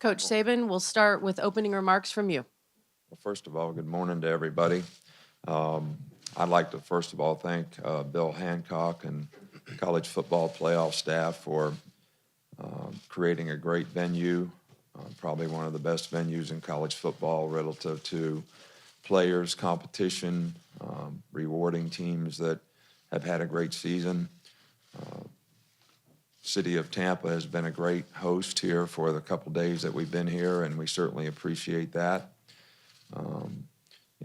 Coach Saban, we'll start with opening remarks from you. Well, first of all, good morning to everybody. I'd like to first of all thank Bill Hancock and college football playoff staff for creating a great venue, probably one of the best venues in college football relative to players, competition, rewarding teams that have had a great season. City of Tampa has been a great host here for the couple days that we've been here, and we certainly appreciate that.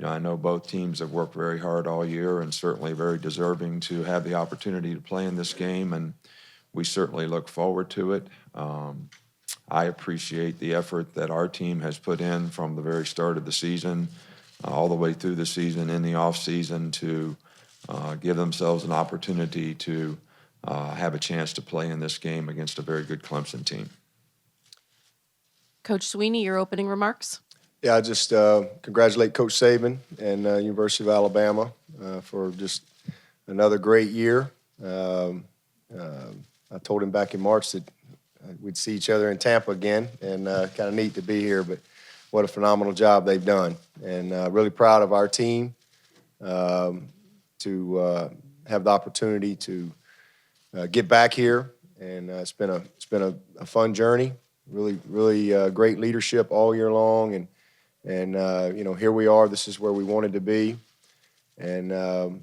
I know both teams have worked very hard all year and certainly very deserving to have the opportunity to play in this game, and we certainly look forward to it. I appreciate the effort that our team has put in from the very start of the season, all the way through the season, in the off season, to give themselves an opportunity to have a chance to play in this game against a very good Clemson team. Coach Swinney, your opening remarks. Yeah, I just congratulate Coach Saban and University of Alabama for just another great year. I told him back in March that we'd see each other in Tampa again, and kind of neat to be here, but what a phenomenal job they've done. And really proud of our team to have the opportunity to get back here, and it's been a fun journey. Really great leadership all year long, and here we are. This is where we wanted to be, and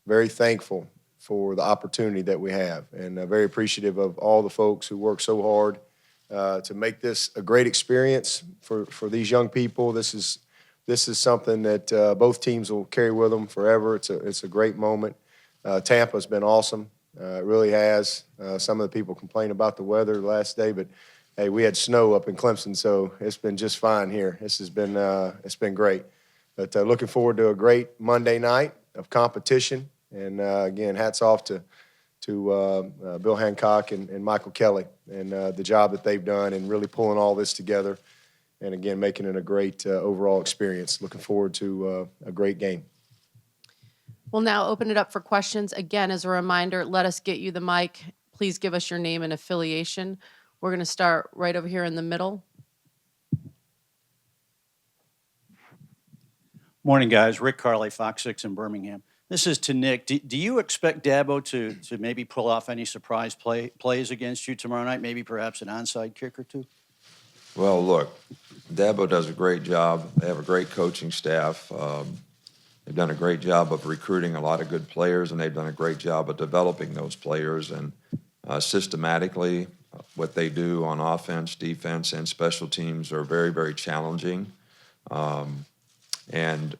very thankful for the opportunity that we have, and very appreciative of all the folks who work so hard to make this a great experience for these young people. This is something that both teams will carry with them forever. It's a great moment. Tampa's been awesome. It really has. Some of the people complain about the weather last day, but hey, we had snow up in Clemson, so it's been just fine here. This has been it's been great. But looking forward to a great Monday night of competition. And again, hats off to Bill Hancock and Michael Kelly and the job that they've done and really pulling all this together. And again, making it a great overall experience. Looking forward to a great game. We'll now open it up for questions. Again, as a reminder, let us get you the mic. Please give us your name and affiliation. We're going to start right over here in the middle. Morning, guys. Rick Carley, Fox 6 in Birmingham. This is to Nick. Do you expect Dabo to maybe pull off any surprise plays against you tomorrow night, maybe perhaps an onside kick or two? Well, look, Dabo does a great job. They have a great coaching staff. They've done a great job of recruiting a lot of good players, and they've done a great job of developing those players. And systematically, what they do on offense, defense, and special teams are very, very challenging. And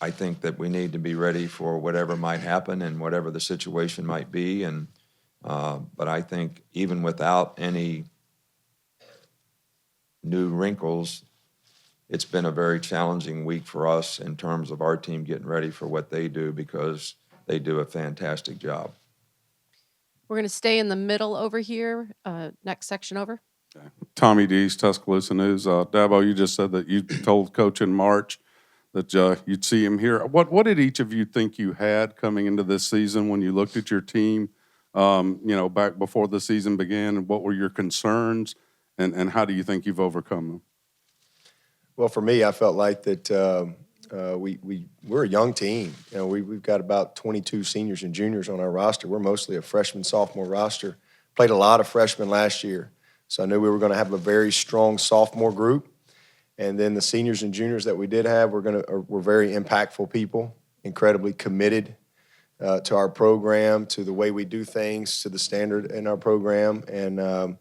I think that we need to be ready for whatever might happen and whatever the situation might be. And but I think even without any new wrinkles, it's been a very challenging week for us in terms of our team getting ready for what they do, because they do a fantastic job. We're going to stay in the middle over here. Next section over. Tommy Dees, Tuscaloosa News. Dabo, you just said that you told Coach in March that you'd see him here. What did each of you think you had coming into this season when you looked at your team, back before the season began? And what were your concerns, and how do you think you've overcome them? Well, for me, I felt like that we're a young team. We've got about 22 seniors and juniors on our roster. We're mostly a freshman, sophomore roster. Played a lot of freshmen last year, so I knew we were going to have a very strong sophomore group. And then the seniors and juniors that we did have were very impactful people, incredibly committed to our program, to the way we do things, to the standard in our program. And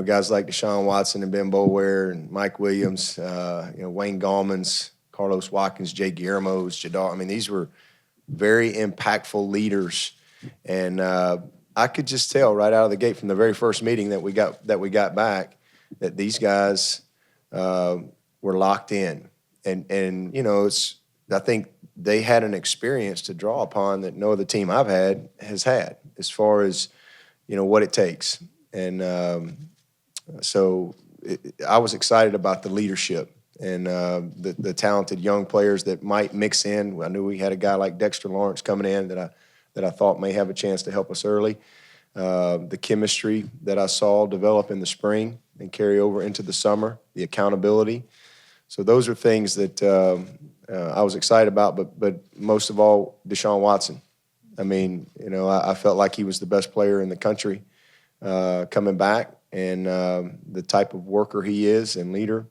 guys like Deshaun Watson and Ben Boulware and Mike Williams, Wayne Gallman's, Carlos Watkins, Jay Guillermo's, Jadar. I mean, these were very impactful leaders. And I could just tell right out of the gate from the very first meeting that we got back that these guys were locked in. And I think they had an experience to draw upon that no other team I've had has had as far as, what it takes. And I was excited about the leadership and the talented young players that might mix in. I knew we had a guy like Dexter Lawrence coming in that I thought may have a chance to help us early. The chemistry that I saw develop in the spring and carry over into the summer, the accountability. So those are things that I was excited about, but most of all, Deshaun Watson. I mean, I felt like he was the best player in the country coming back, and the type of worker he is and leader.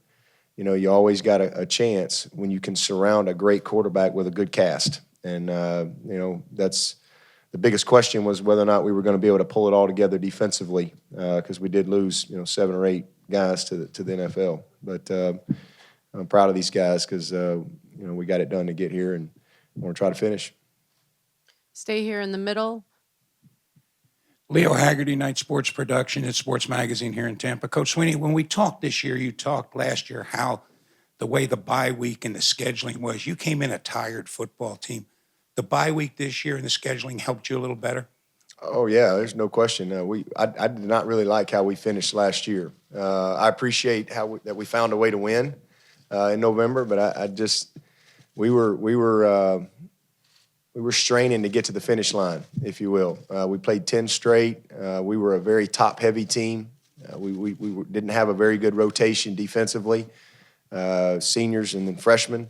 You always got a chance when you can surround a great quarterback with a good cast. And, that's the biggest question was whether or not we were going to be able to pull it all together defensively because we did lose, 7 or 8 guys to the NFL. But I'm proud of these guys because, we got it done to get here and want to try to finish. Stay here in the middle. Leo Haggerty, Night Sports Production at Sports Magazine here in Tampa. Coach Swinney, when we talked this year, you talked last year how the way the bye week and the scheduling was, you came in a tired football team. The bye week this year and the scheduling helped you a little better? Oh, yeah, there's no question. I did not really like how we finished last year. I appreciate that we found a way to win in November, but we were straining to get to the finish line, if you will. We played 10 straight. We were a very top-heavy team. We didn't have a very good rotation defensively, seniors and then freshmen.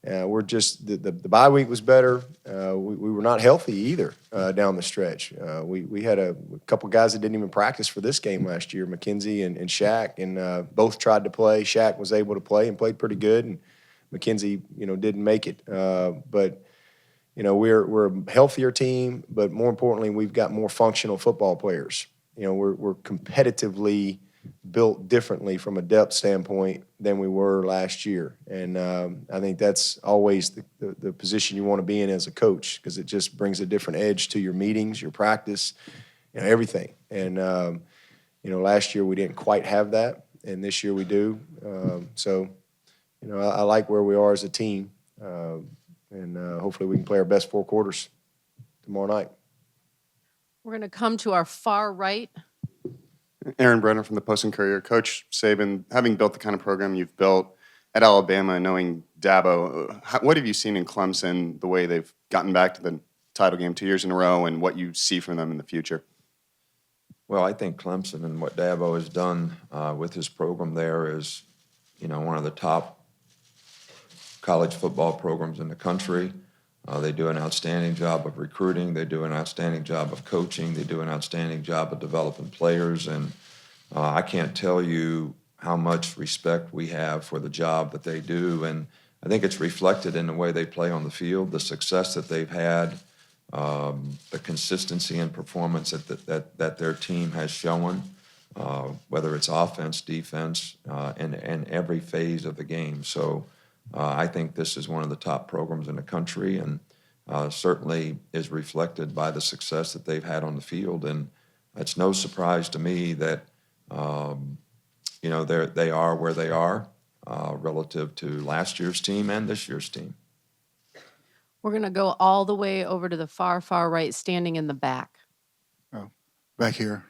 We're just the bye week was better. We were not healthy either down the stretch. We had a couple guys that didn't even practice for this game last year, McKenzie and Shaq, and both tried to play. Shaq was able to play and played pretty good, and McKenzie, didn't make it. But we're a healthier team, but more importantly, we've got more functional football players. We're competitively built differently from a depth standpoint than we were last year. And I think that's always the position you want to be in as a coach because it just brings a different edge to your meetings, your practice, everything. And, last year we didn't quite have that, and this year we do. I like where we are as a team. And hopefully we can play our best 4 quarters tomorrow night. We're going to come to our far right. Aaron Brenner from the Post and Courier. Coach Saban, having built the kind of program you've built at Alabama and knowing Dabo, what have you seen in Clemson, the way they've gotten back to the title game 2 years in a row, and what you see from them in the future? Well, I think Clemson and what Dabo has done with his program there is, one of the top college football programs in the country. They do an outstanding job of recruiting. They do an outstanding job of coaching. They do an outstanding job of developing players. And I can't tell you how much respect we have for the job that they do. And I think it's reflected in the way they play on the field, the success that they've had, the consistency in performance that their team has shown, whether it's offense, defense, and every phase of the game. So I think this is one of the top programs in the country, and certainly is reflected by the success that they've had on the field. And it's no surprise to me that they are where they are relative to last year's team and this year's team. We're going to go all the way over to the far, far right, standing in the back. Back here.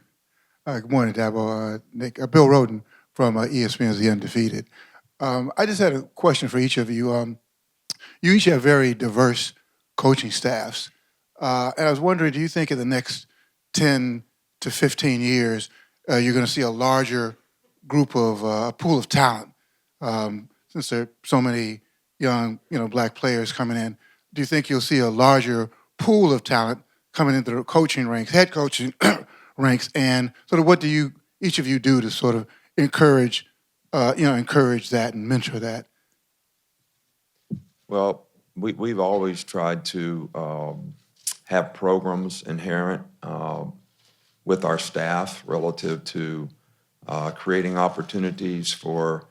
Good morning, Dabo. Nick, Bill Roden from ESPN's The Undefeated. I just had a question for each of you. You each have very diverse coaching staffs. And I was wondering, do you think in the next 10 to 15 years, you're going to see a larger group of a pool of talent? Since there are so many young, black players coming in, do you think you'll see a larger pool of talent coming into the coaching ranks, head coaching ranks? And sort of what do each of you do to sort of encourage that and mentor that? Well, we've always tried to have programs inherent with our staff relative to creating opportunities for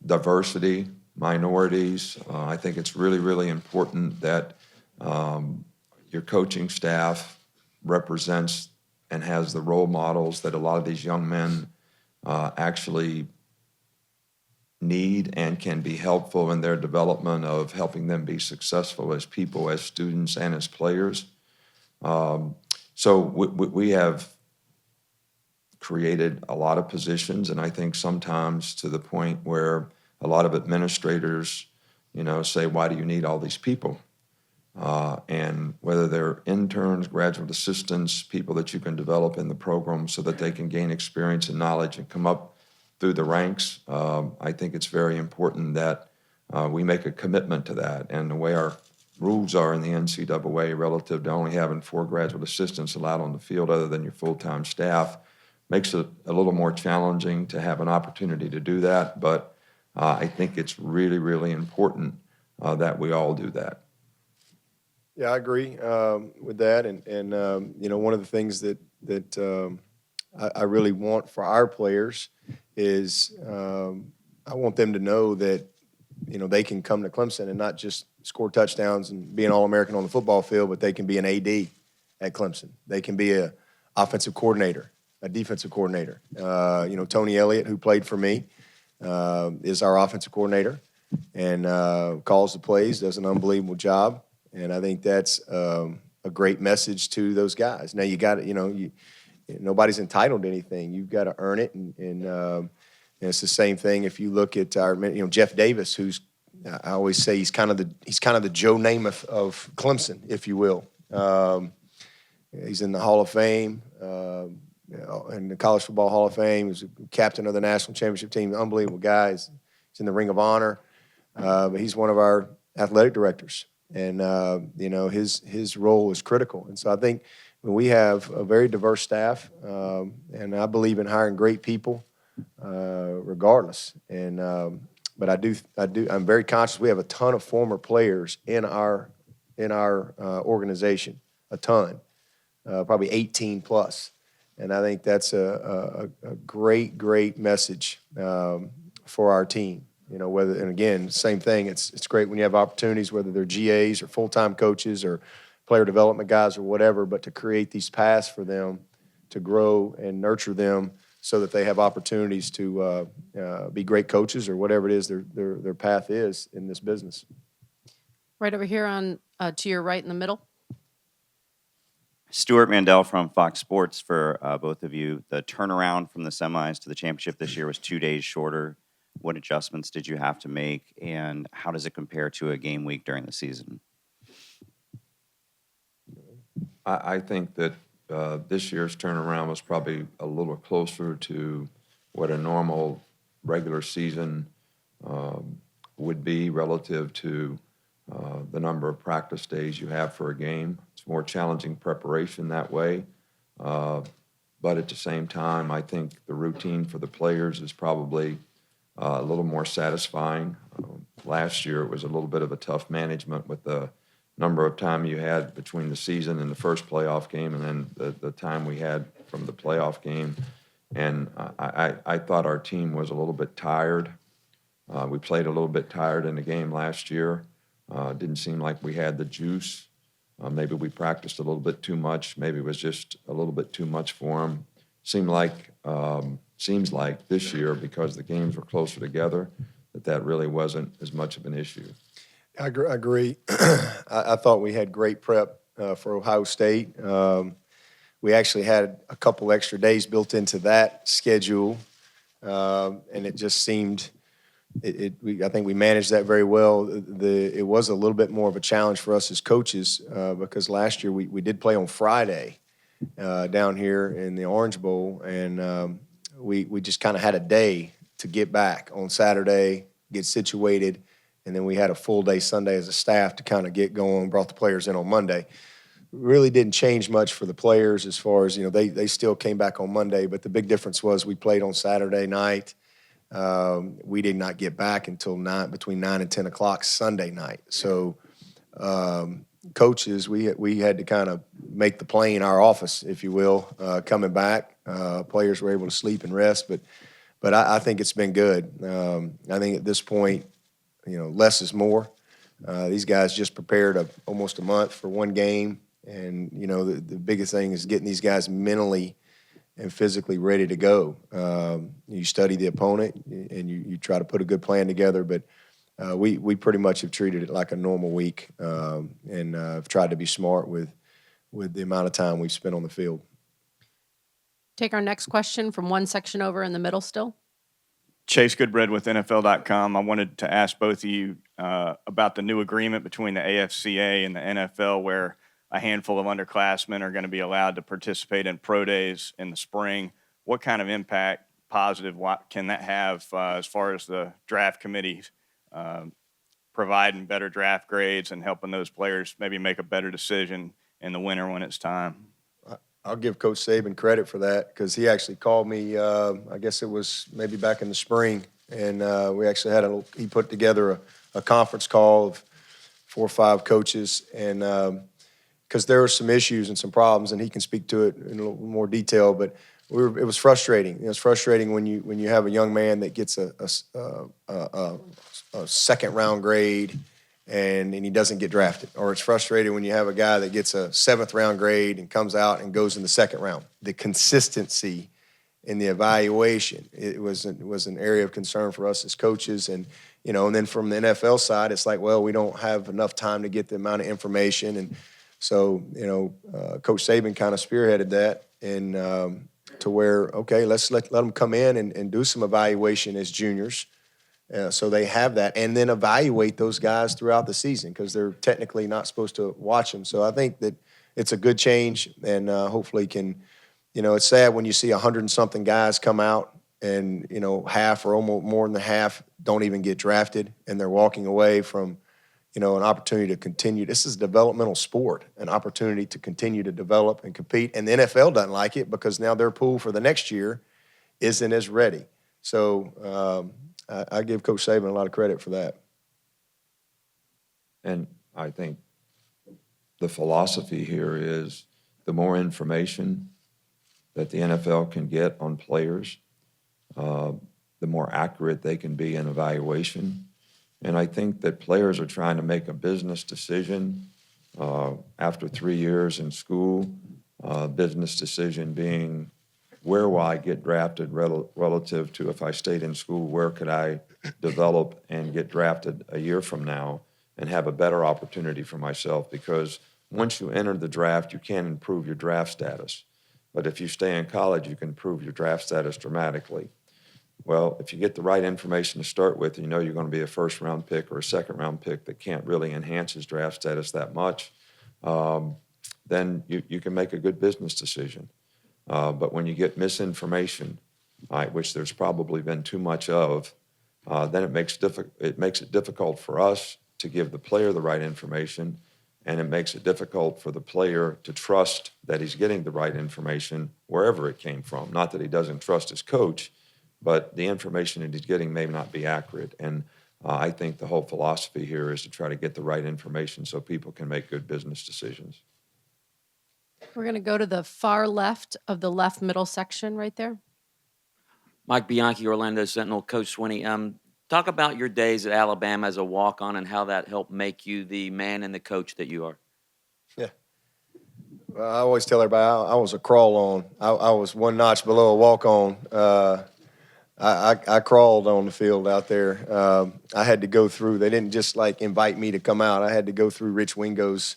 diversity, minorities. I think it's really, really important that your coaching staff represents and has the role models that a lot of these young men actually need and can be helpful in their development of helping them be successful as people, as students, and as players. So we have created a lot of positions, and I think sometimes to the point where a lot of administrators, say, why do you need all these people? And whether they're interns, graduate assistants, people that you can develop in the program so that they can gain experience and knowledge and come up through the ranks, I think it's very important that we make a commitment to that. And the way our rules are in the NCAA relative to only having 4 graduate assistants allowed on the field other than your full-time staff makes it a little more challenging to have an opportunity to do that. But I think it's really, really important that we all do that. Yeah, I agree with that. And one of the things that I really want for our players is I want them to know that, they can come to Clemson and not just score touchdowns and be an All-American on the football field, but they can be an AD at Clemson. They can be an offensive coordinator, a defensive coordinator. Tony Elliott, who played for me, is our offensive coordinator and calls the plays, does an unbelievable job. And I think that's a great message to those guys. Now you got to, nobody's entitled to anything. You've got to earn it, and it's the same thing if you look at our, Jeff Davis, who's I always say he's kind of the Joe Namath of Clemson, if you will. He's in the Hall of Fame, in the College Football Hall of Fame. He was a captain of the national championship team. Unbelievable guy. He's in the Ring of Honor, but he's one of our athletic directors. And, his role is critical. And so I think when we have a very diverse staff, and I believe in hiring great people regardless. And but I'm very conscious we have a ton of former players in our organization, a ton, probably 18 plus. And I think that's a great message for our team. And again, same thing. It's great when you have opportunities, whether they're GAs or full-time coaches or player development guys or whatever, but to create these paths for them to grow and nurture them so that they have opportunities to be great coaches or whatever it is their path is in this business. Right over here on to your right in the middle. Stuart Mandel from Fox Sports for both of you. The turnaround from the semis to the championship this year was 2 days shorter. What adjustments did you have to make, and how does it compare to a game week during the season? I think that this year's turnaround was probably a little closer to what a normal regular season would be relative to the number of practice days you have for a game. It's more challenging preparation that way. But at the same time, I think the routine for the players is probably a little more satisfying. Last year, it was a little bit of a tough management with the number of time you had between the season and the first playoff game and then the time we had from the playoff game. And I thought our team was a little bit tired. We played a little bit tired in the game last year. Didn't seem like we had the juice. Maybe we practiced a little bit too much. Maybe it was just a little bit too much for them. Seems like this year, because the games were closer together, that really wasn't as much of an issue. I agree. I thought we had great prep for Ohio State. We actually had a couple extra days built into that schedule, and it just seemed I think we managed that very well. It was a little bit more of a challenge for us as coaches because last year we did play on Friday down here in the Orange Bowl, and we just kind of had a day to get back on Saturday, get situated, and then we had a full day Sunday as a staff to kind of get going, brought the players in on Monday. Really didn't change much for the players as far as, they still came back on Monday, but the big difference was we played on Saturday night. We did not get back until between 9 and 10 o'clock Sunday night. So coaches, we had to kind of make the plane our office, if you will, coming back. Players were able to sleep and rest, but I think it's been good. I think at this point, less is more. These guys just prepared almost a month for one game, and the biggest thing is getting these guys mentally and physically ready to go. You study the opponent and you try to put a good plan together, but we pretty much have treated it like a normal week and have tried to be smart with the amount of time we've spent on the field. Take our next question from one section over in the middle still. Chase Goodbread with NFL.com. I wanted to ask both of you about the new agreement between the AFCA and the NFL where a handful of underclassmen are going to be allowed to participate in pro days in the spring. What kind of impact, positive, can that have as far as the draft committees providing better draft grades and helping those players maybe make a better decision in the winter when it's time? I'll give Coach Saban credit for that because he actually called me, I guess it was maybe back in the spring, and we actually he put together a conference call of 4 or 5 coaches, and because there were some issues and some problems, and he can speak to it in a little more detail, but it was frustrating. It was frustrating when you have a young man that gets a second-round grade and he doesn't get drafted. Or it's frustrating when you have a guy that gets a 7th-round grade and comes out and goes in the 2nd round. The consistency in the evaluation, it was an area of concern for us as coaches. And, and then from the NFL side, it's like, well, we don't have enough time to get the amount of information. And so, Coach Saban kind of spearheaded that and to where, okay, let's let them come in and do some evaluation as juniors. So they have that, and then evaluate those guys throughout the season because they're technically not supposed to watch them. So I think that it's a good change, and hopefully can, it's sad when you see 100-something guys come out and, half or almost more than the half don't even get drafted, and they're walking away from, an opportunity to continue. This is a developmental sport, an opportunity to continue to develop and compete, and the NFL doesn't like it because now their pool for the next year isn't as ready. So, I give Coach Saban a lot of credit for that. And I think the philosophy here is the more information that the NFL can get on players, the more accurate they can be in evaluation. And I think that players are trying to make a business decision after 3 years in school, business decision being, where will I get drafted relative to if I stayed in school, where could I develop and get drafted a year from now and have a better opportunity for myself? Because once you enter the draft, you can't improve your draft status. But if you stay in college, you can improve your draft status dramatically. Well, if you get the right information to start with, you're going to be a first-round pick or a second-round pick that can't really enhance his draft status that much, then you can make a good business decision. But when you get misinformation, which there's probably been too much of, then it makes it difficult for us to give the player the right information, and it makes it difficult for the player to trust that he's getting the right information wherever it came from. Not that he doesn't trust his coach, but the information that he's getting may not be accurate. And I think the whole philosophy here is to try to get the right information so people can make good business decisions. We're going to go to the far left of the left middle section right there. Mike Bianchi, Orlando Sentinel. Coach Swinney, talk about your days at Alabama as a walk-on and how that helped make you the man and the coach that you are. Yeah. Well, I always tell everybody I was a crawl-on. I was one notch below a walk-on. I crawled on the field out there. I had to go through. They didn't just invite me to come out. I had to go through Rich Wingo's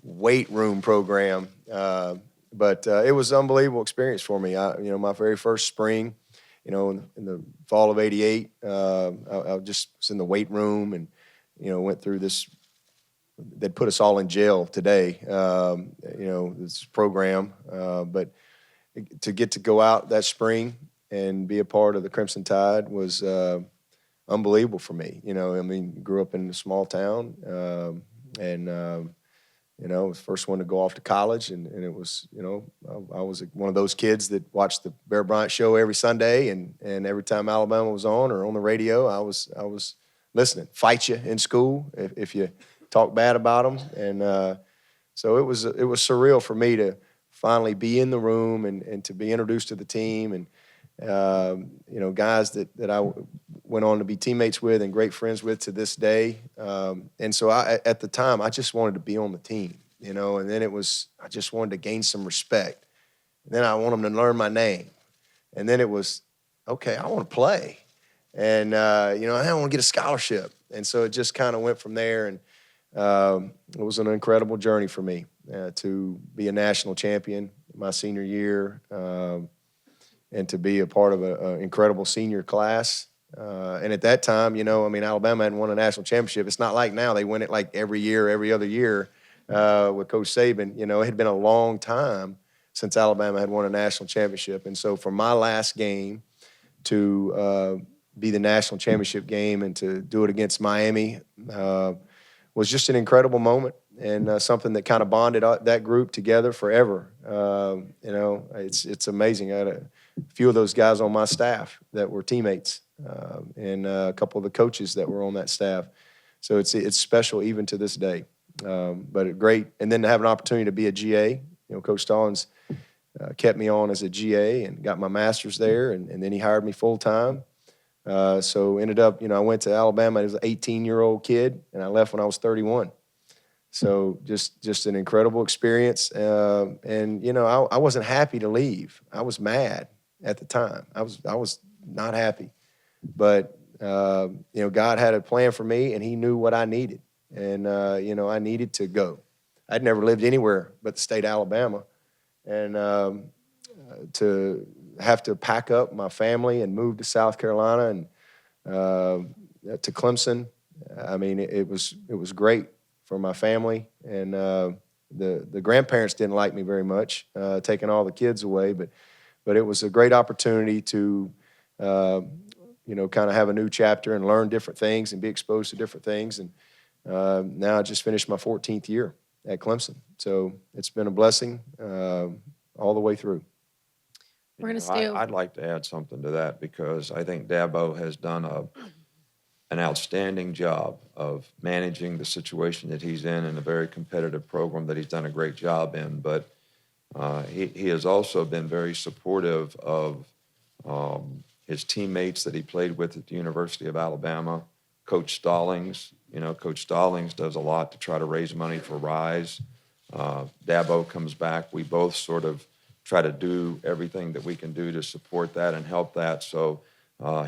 weight room program. But it was an unbelievable experience for me. My very first spring, in the fall of '88, I just was in the weight room and, went through this. They'd put us all in jail today, this program. But to get to go out that spring and be a part of the Crimson Tide was unbelievable for me. Grew up in a small town, and was the first one to go off to college, and it was, I was one of those kids that watched the Bear Bryant show every Sunday, and every time Alabama was on or on the radio, I was listening. Fight you in school if you talk bad about them, and so it was surreal for me to finally be in the room and to be introduced to the team and guys that I went on to be teammates with and great friends with to this day. And so at the time, I just wanted to be on the team, and then I just wanted to gain some respect. And then I want them to learn my name. And then it was, okay, I want to play. And, I want to get a scholarship. And so it just kind of went from there. And it was an incredible journey for me to be a national champion my senior year, and to be a part of an incredible senior class And at that time, Alabama hadn't won a national championship. It's not like now they win it like every year, every other year with Coach Saban. It had been a long time since Alabama had won a national championship. And so for my last game to be the national championship game and to do it against Miami was just an incredible moment and something that kind of bonded that group together forever. It's amazing. I had a few of those guys on my staff that were teammates and a couple of the coaches that were on that staff. So it's special even to this day. But great. And then to have an opportunity to be a GA, Coach Stallings kept me on as a GA and got my master's there, and then he hired me full-time. So ended up, I went to Alabama as an 18-year-old kid, and I left when I was 31. So just an incredible experience. I wasn't happy to leave. I was mad at the time. I was not happy. But, God had a plan for me, and he knew what I needed. And, I needed to go. I'd never lived anywhere but the state of Alabama. And to have to pack up my family and move to South Carolina and to Clemson, it was great for my family. And the grandparents didn't like me very much, taking all the kids away. But it was a great opportunity to, kind of have a new chapter and learn different things and be exposed to different things. And now I just finished my 14th year at Clemson. So it's been a blessing all the way through. We're going to stay. I'd like to add something to that because I think Dabo has done an outstanding job of managing the situation that he's in a very competitive program that he's done a great job in. But he has also been very supportive of his teammates that he played with at the University of Alabama. Coach Stallings, Coach Stallings does a lot to try to raise money for RISE. Dabo comes back. We both sort of try to do everything that we can do to support that and help that. So I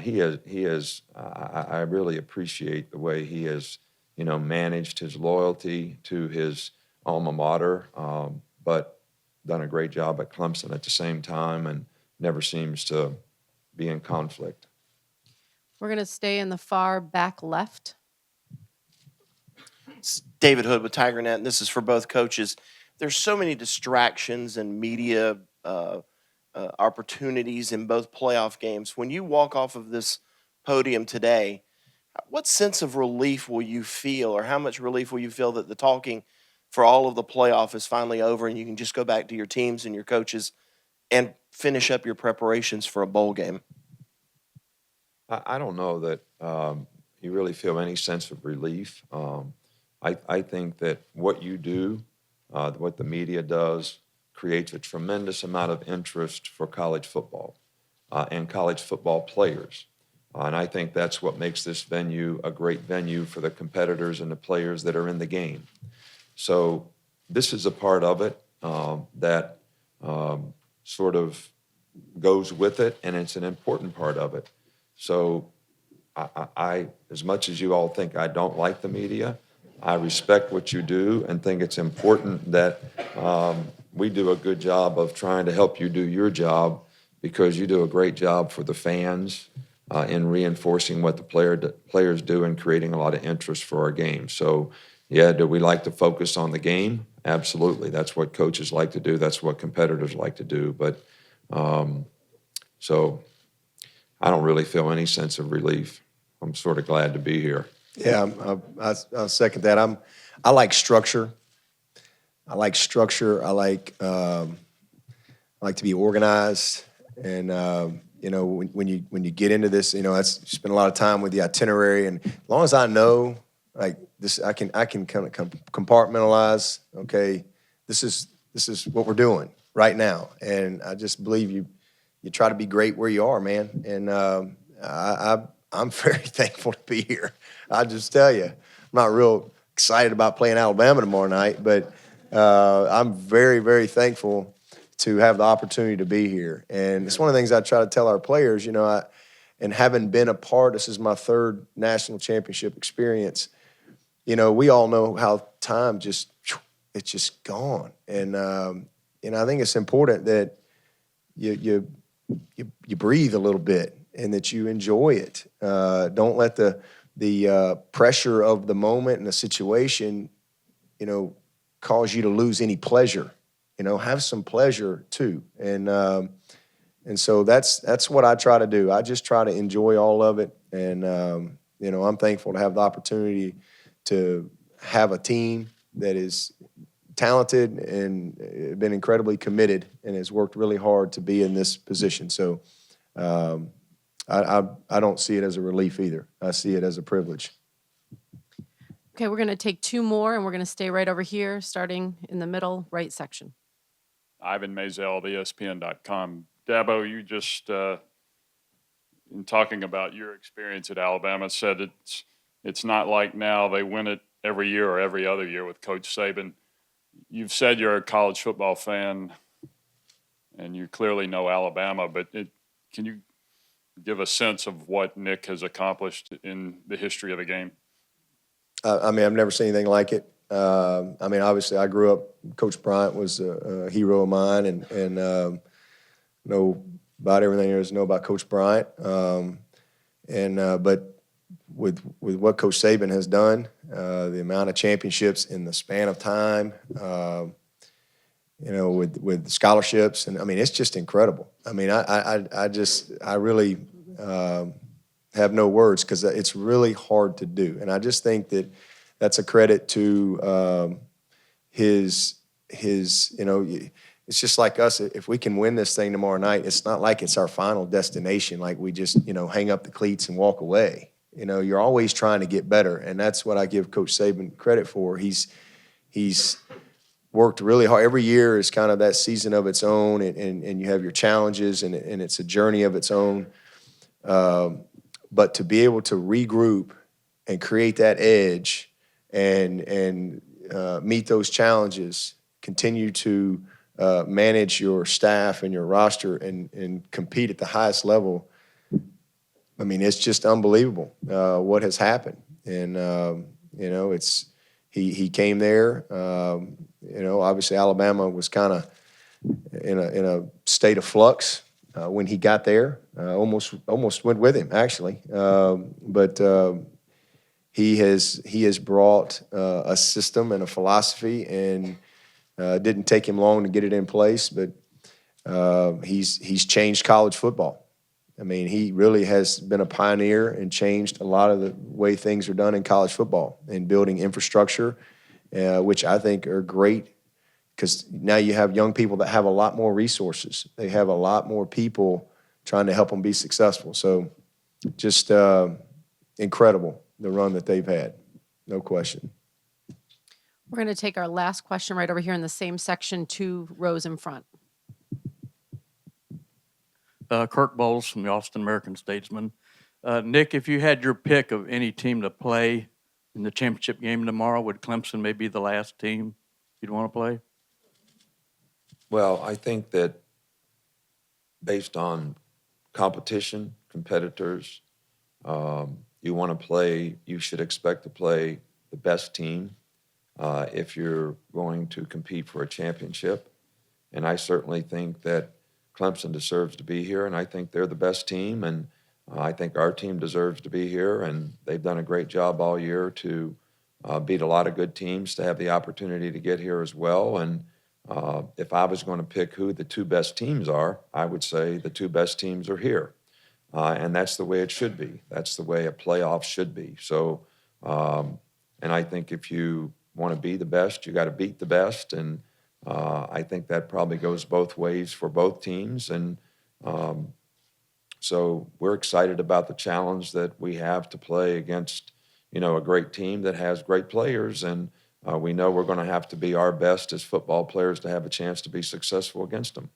really appreciate the way he has, managed his loyalty to his alma mater, but done a great job at Clemson at the same time and never seems to be in conflict. We're going to stay in the far back left. It's David Hood with TigerNet, and this is for both coaches. There's so many distractions and media opportunities in both playoff games. When you walk off of this podium today, what sense of relief will you feel, or how much relief will you feel that the talking for all of the playoff is finally over and you can just go back to your teams and your coaches and finish up your preparations for a bowl game? I don't know that you really feel any sense of relief. I think that what you do, what the media does, creates a tremendous amount of interest for college football and college football players. And I think that's what makes this venue a great venue for the competitors and the players that are in the game. So this is a part of it that sort of goes with it, and it's an important part of it. So I, as much as you all think I don't like the media, I respect what you do and think it's important that we do a good job of trying to help you do your job, because you do a great job for the fans in reinforcing what the players do and creating a lot of interest for our game. So, yeah, do we like to focus on the game? Absolutely. That's what coaches like to do. That's what competitors like to do. But so I don't really feel any sense of relief. I'm sort of glad to be here. Yeah, I'll second that. I like structure. I like to be organized, and when you get into this, I spend a lot of time with the itinerary, and as long as I know, like this, I can kind of compartmentalize. Okay, this is what we're doing right now, and I just believe you try to be great where you are, man, and I'm very thankful to be here. I'll just tell you, I'm not real excited about playing Alabama tomorrow night, but I'm very, very thankful to have the opportunity to be here. And it's one of the things I try to tell our players, and having been a part, this is my third national championship experience, we all know how time it's just gone. And I think it's important that you breathe a little bit and that you enjoy it. Don't let the pressure of the moment and the situation, cause you to lose any pleasure. Have some pleasure too. And so that's what I try to do. I just try to enjoy all of it. And, I'm thankful to have the opportunity to have a team that is talented and been incredibly committed and has worked really hard to be in this position. So I don't see it as a relief either. I see it as a privilege. Okay, we're going to take two more, and we're going to stay right over here, starting in the middle right section. Ivan Mazel of ESPN.com. Dabo, you just, in talking about your experience at Alabama, said it's not like now they win it every year or every other year with Coach Saban. You've said you're a college football fan, and you clearly know Alabama, but can you give a sense of what Nick has accomplished in the history of the game? I've never seen anything like it. Obviously, I grew up. Coach Bryant was a hero of mine, and know about everything there is to know about Coach Bryant. But with what Coach Saban has done, the amount of championships in the span of time, with scholarships, and it's just incredible. I really have no words because it's really hard to do, and I just think that that's a credit to his. It's just like us. If we can win this thing tomorrow night, it's not like it's our final destination. Like we just hang up the cleats and walk away. You're always trying to get better, and that's what I give Coach Saban credit for. He's worked really hard. Every year is kind of that season of its own, and you have your challenges, and it's a journey of its own. But to be able to regroup and create that edge and meet those challenges, continue to manage your staff and your roster and compete at the highest level, it's just unbelievable what has happened. And, he came there. Obviously Alabama was kind of in a state of flux when he got there. Almost went with him, actually. But he has brought a system and a philosophy, and didn't take him long to get it in place, but he's changed college football. He really has been a pioneer and changed a lot of the way things are done in college football and building infrastructure, which I think are great because now you have young people that have a lot more resources. They have a lot more people trying to help them be successful. So just incredible, the run that they've had, no question. We're going to take our last question right over here in the same section, 2 rows in front. Kirk Bowles from the Austin American-Statesman. Nick, if you had your pick of any team to play in the championship game tomorrow, would Clemson maybe be the last team you'd want to play? Well, I think that based on competition, competitors, you should expect to play the best team if you're going to compete for a championship. And I certainly think that Clemson deserves to be here, and I think they're the best team, and I think our team deserves to be here, and they've done a great job all year to beat a lot of good teams, to have the opportunity to get here as well. And if I was going to pick who the 2 best teams are, I would say the 2 best teams are here. And that's the way it should be. That's the way a playoff should be. So, and I think if you want to be the best, you got to beat the best. And I think that probably goes both ways for both teams. And so we're excited about the challenge that we have to play against, a great team that has great players. And we know we're going to have to be our best as football players to have a chance to be successful against them.